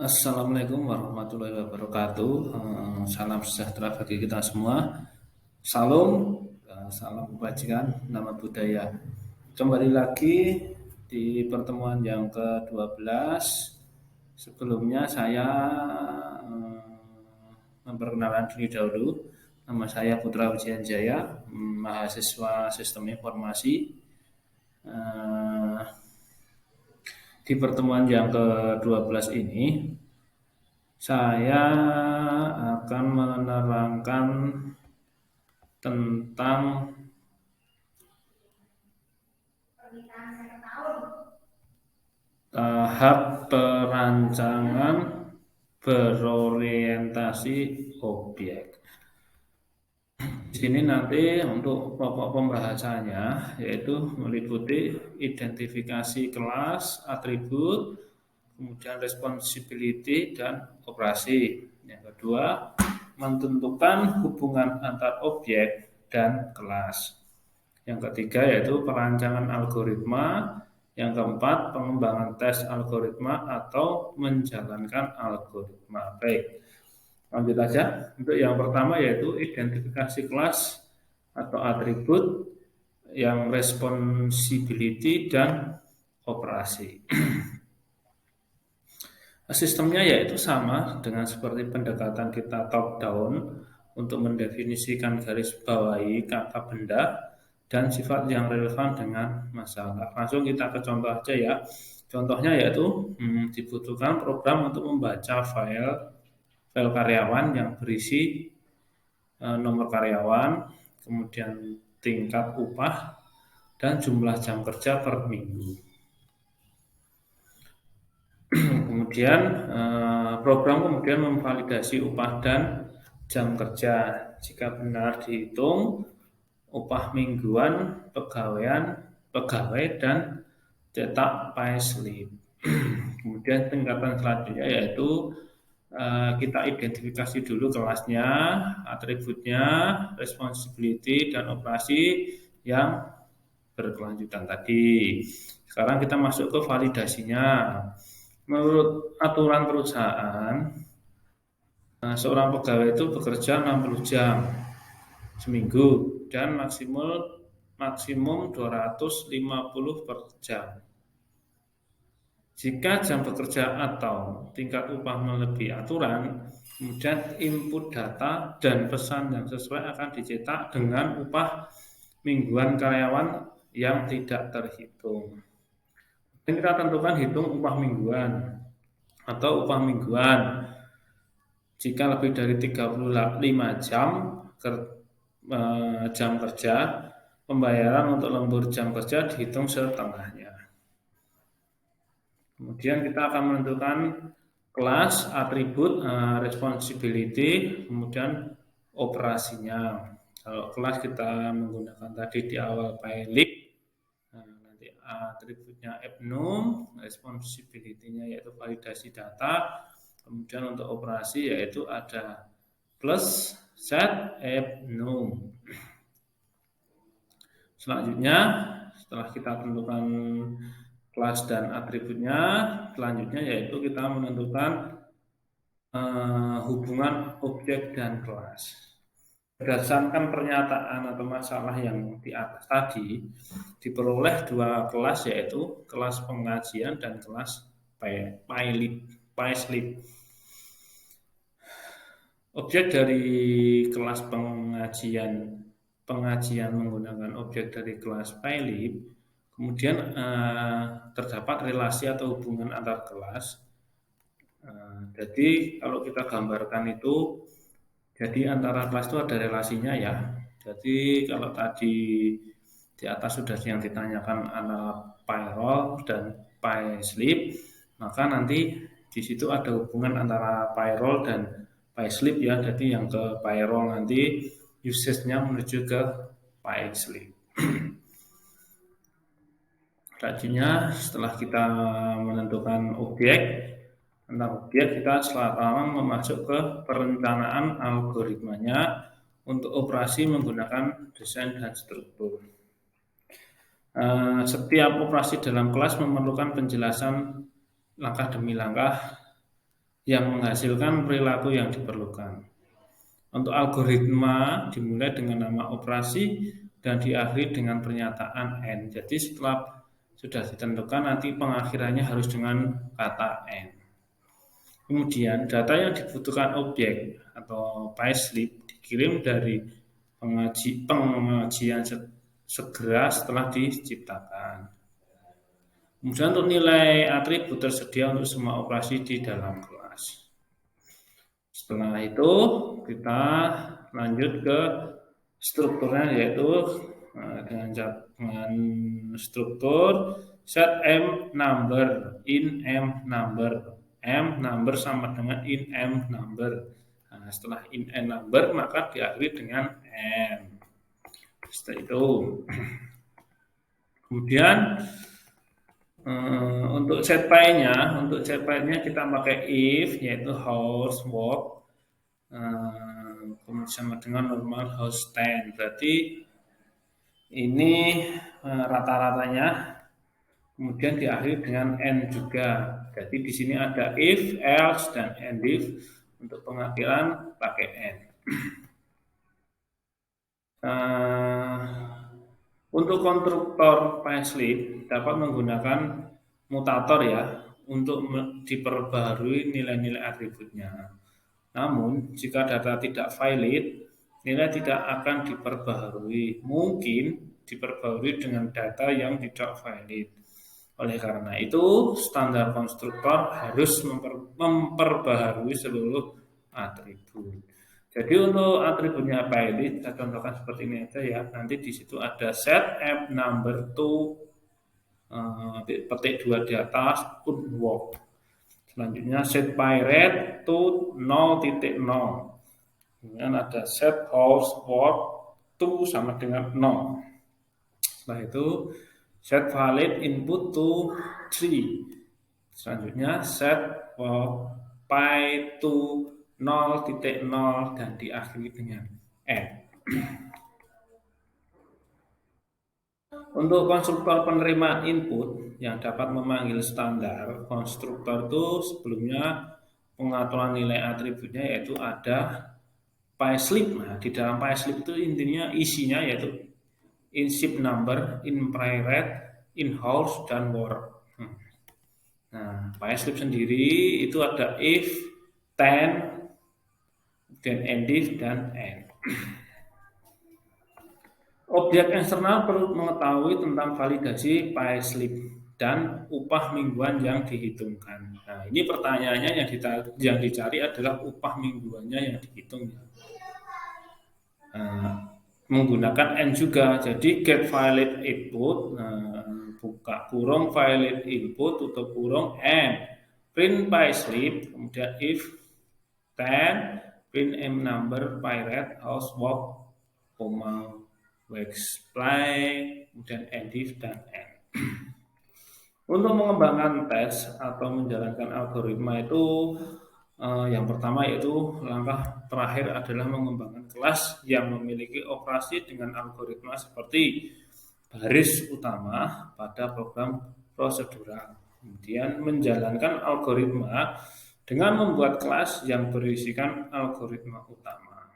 Assalamualaikum warahmatullahi wabarakatuh. Salam sejahtera bagi kita semua. Salam, salam kebajikan, nama budaya. Kembali lagi di pertemuan yang ke-12. Sebelumnya saya memperkenalkan diri dahulu. Nama saya Putra Wijayanjaya, mahasiswa Sistem Informasi. Eh, di pertemuan yang ke-12 ini saya akan menerangkan tentang tahap perancangan berorientasi objek. Di sini nanti untuk pokok pembahasannya yaitu meliputi identifikasi kelas, atribut, kemudian responsibility dan operasi. Yang kedua, menentukan hubungan antar objek dan kelas. Yang ketiga yaitu perancangan algoritma. Yang keempat, pengembangan tes algoritma atau menjalankan algoritma. Baik, lanjut aja. Untuk yang pertama yaitu identifikasi kelas atau atribut, yang responsibility dan operasi. Sistemnya yaitu sama dengan seperti pendekatan kita top down untuk mendefinisikan garis bawahi kata benda dan sifat yang relevan dengan masalah. Langsung kita ke contoh aja ya. Contohnya yaitu dibutuhkan program untuk membaca file karyawan yang berisi nomor karyawan, kemudian tingkat upah dan jumlah jam kerja per minggu. Kemudian program kemudian memvalidasi upah dan jam kerja. Jika benar dihitung, upah mingguan pegawai dan cetak payslip. Kemudian tingkatan selanjutnya yaitu kita identifikasi dulu kelasnya, atributnya, responsibility dan operasi yang berkelanjutan tadi. Sekarang kita masuk ke validasinya. Menurut aturan perusahaan, seorang pegawai itu bekerja 60 jam seminggu dan maksimum 250 per jam. Jika jam bekerja atau tingkat upah melebihi aturan, kemudian input data dan pesan yang sesuai akan dicetak dengan upah mingguan karyawan yang tidak terhitung. Dan kita tentukan hitung upah mingguan atau upah mingguan. Jika lebih dari 35 jam kerja, pembayaran untuk lembur jam kerja dihitung setengahnya. Kemudian kita akan menentukan kelas, atribut, responsibility, kemudian operasinya. Kalau kelas kita menggunakan tadi di awal payslip, nanti atributnya ebnum, responsibility-nya yaitu validasi data, kemudian untuk operasi yaitu ada plus set ebnum. Selanjutnya, setelah kita tentukan kelas dan atributnya, selanjutnya yaitu kita menentukan hubungan objek dan kelas. Berdasarkan pernyataan atau masalah yang di atas tadi, diperoleh dua kelas yaitu kelas pengajian dan kelas payslip. Objek dari kelas pengajian menggunakan objek dari kelas payslip, kemudian terdapat relasi atau hubungan antar kelas. Jadi kalau kita gambarkan itu, jadi antara kelas itu ada relasinya ya. Jadi kalau tadi di atas sudah yang ditanyakan antara payroll dan payslip, maka nanti di situ ada hubungan antara payroll dan payslip ya. Jadi yang ke payroll nanti usage-nya menuju ke payslip. Selanjutnya setelah kita menentukan objek, tentang objek kita sekarang memasuk ke perencanaan algoritmanya untuk operasi menggunakan desain dan struktur. Setiap operasi dalam kelas memerlukan penjelasan langkah demi langkah yang menghasilkan perilaku yang diperlukan. Untuk algoritma dimulai dengan nama operasi dan diakhiri dengan pernyataan N. Jadi setelah sudah ditentukan nanti pengakhirannya harus dengan kata N. Kemudian data yang dibutuhkan objek atau payslip dikirim dari pengajian segera setelah diciptakan. Kemudian untuk nilai atribut tersedia untuk semua operasi di dalam kelas. Setelah itu kita lanjut ke strukturnya, yaitu dengan struktur set M number in M number. M number sama dengan in M number. Nah, setelah in M number maka diakhiri dengan M. Setelah itu kemudian untuk set nya kita pakai if, yaitu house walk kemudian sama dengan normal house stand. Berarti ini rata-ratanya. Kemudian diakhiri dengan N juga. Jadi di sini ada if, else, dan and if. Untuk pengakhiran pakai N. Untuk konstruktor payslip dapat menggunakan mutator ya untuk diperbarui nilai-nilai atributnya. Namun jika data tidak valid, nilai tidak akan diperbaharui. Mungkin diperbarui dengan data yang tidak valid. Oleh karena itu, standar konstruktor harus memperbaharui seluruh atribut. Jadi untuk atributnya valid, saya contohkan seperti ini aja ya. Nanti di situ ada set M number to petik 2 di atas put walk. Selanjutnya set pirate to 0.0. Kemudian ada set house walk to sama dengan 0. Setelah itu set valid input to 3. Selanjutnya set py to 0.0 dan diakhiri dengan N. Untuk konstruktor penerimaan input yang dapat memanggil standar, konstruktor itu sebelumnya pengaturan nilai atributnya yaitu ada payslip. Nah, di dalam payslip itu intinya isinya yaitu in ship number, in private, in house, dan work. Nah, payslip sendiri itu ada if, then, and if, dan and. Objek eksternal perlu mengetahui tentang validasi payslip dan upah mingguan yang dihitungkan. Nah, ini pertanyaannya yang dicari adalah upah mingguannya yang dihitung. Menggunakan N juga, jadi get valid input, buka kurung valid input, tutup kurung N, print payslip, kemudian if, then, print M number, pirate, house, walk, koma, wax, play, kemudian end if, dan N. Untuk mengembangkan tes atau menjalankan algoritma itu yang pertama yaitu langkah terakhir adalah mengembangkan kelas yang memiliki operasi dengan algoritma seperti baris utama pada program prosedural. Kemudian menjalankan algoritma dengan membuat kelas yang berisikan algoritma utama.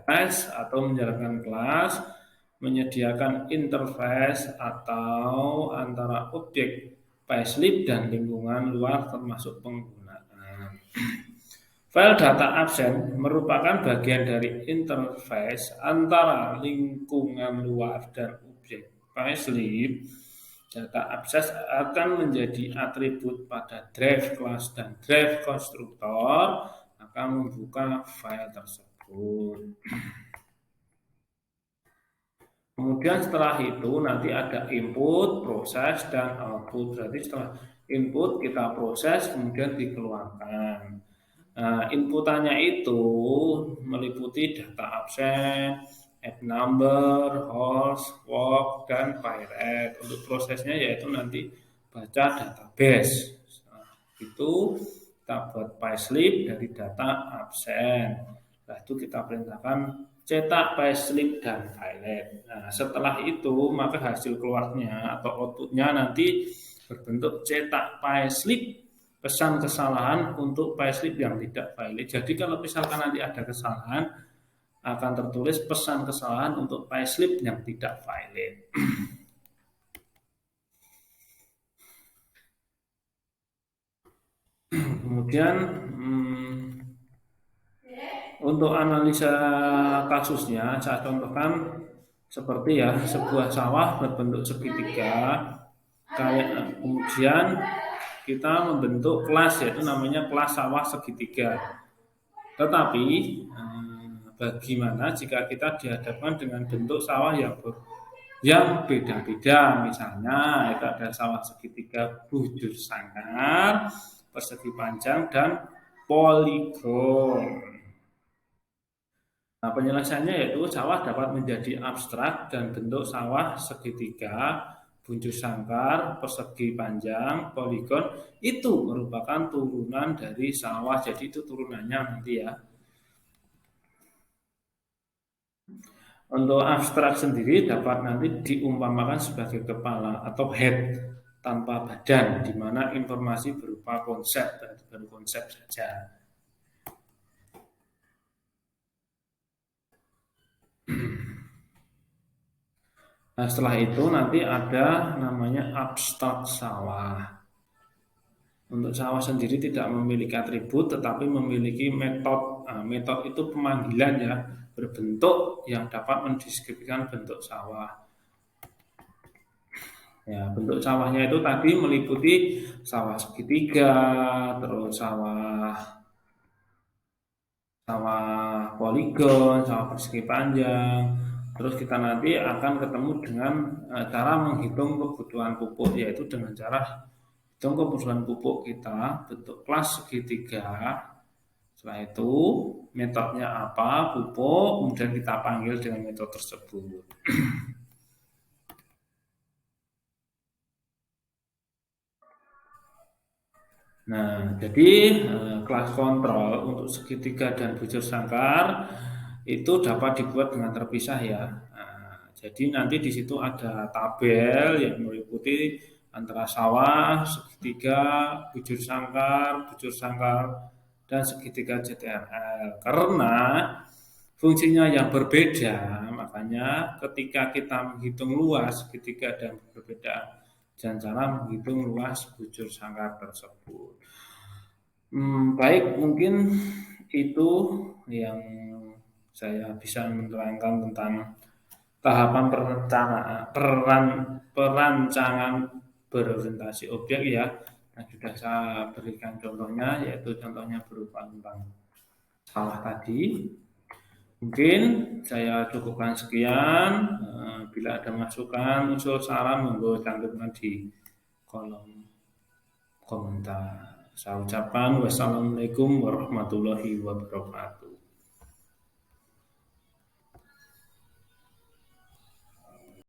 Tes atau menjalankan kelas menyediakan interface atau antara objek payslip dan lingkungan luar termasuk penggunaan. File data absen merupakan bagian dari interface antara lingkungan luar dan objek payslip. Data absen akan menjadi atribut pada drive class dan drive konstruktor akan membuka file tersebut. Kemudian setelah itu nanti ada input, proses, dan output. Berarti setelah input kita proses, kemudian dikeluarkan. Nah, inputannya itu meliputi data absen, add number, host, walk, dan pirate. Untuk prosesnya yaitu nanti baca database. Nah, itu kita buat payslip dari data absen. Nah, itu kita perintahkan cetak payslip dan pilot. Nah, setelah itu maka hasil keluarnya atau outputnya nanti berbentuk cetak payslip pesan kesalahan untuk payslip yang tidak valid. Jadi kalau misalkan nanti ada kesalahan, akan tertulis pesan kesalahan untuk payslip yang tidak valid. Kemudian untuk analisa kasusnya, saya contohkan seperti ya sebuah sawah berbentuk segitiga, kayak kemudian kita membentuk kelas, yaitu namanya kelas sawah segitiga. Tetapi bagaimana jika kita dihadapkan dengan bentuk sawah yang beda-beda, misalnya itu ada sawah segitiga bujur sangkar, persegi panjang, dan poligon. Nah, penyelesaiannya yaitu sawah dapat menjadi abstrak dan bentuk sawah segitiga, buncur sangkar, persegi panjang, poligon itu merupakan turunan dari sawah. Jadi itu turunannya nanti ya. Untuk abstrak sendiri dapat nanti diumpamakan sebagai kepala atau head tanpa badan, di mana informasi berupa konsep, baru konsep saja. Nah, setelah itu nanti ada namanya abstrak sawah. Untuk sawah sendiri tidak memiliki atribut, tetapi memiliki metode. Nah, metode itu pemanggilan ya, berbentuk yang dapat mendeskripsikan bentuk sawah. Ya, bentuk sawahnya itu tadi meliputi sawah segitiga, terus sawah poligon, sawah persegi panjang. Terus kita nanti akan ketemu dengan cara menghitung kebutuhan pupuk, yaitu dengan cara hitung kebutuhan pupuk kita bentuk kelas segitiga. Setelah itu metodenya apa, pupuk, kemudian kita panggil dengan metode tersebut. Nah, jadi kelas kontrol untuk segitiga dan bujur sangkar itu dapat dibuat dengan terpisah ya. Nah, jadi nanti di situ ada tabel yang meliputi antara sawah, segitiga, bujur sangkar, dan segitiga CTRL. Karena fungsinya yang berbeda, makanya ketika kita menghitung luas segitiga dan berbeda dan cara menghitung luas bujur sangkar tersebut. Baik, mungkin itu yang saya bisa menerangkan tentang tahapan perancangan berorientasi objek ya. Yang sudah saya berikan contohnya, yaitu contohnya berupa tentang sawah tadi. Mungkin saya cukupkan sekian. Bila ada masukan, usul, saran, monggo cantumkan di kolom komentar. Saya ucapkan wassalamualaikum warahmatullahi wabarakatuh.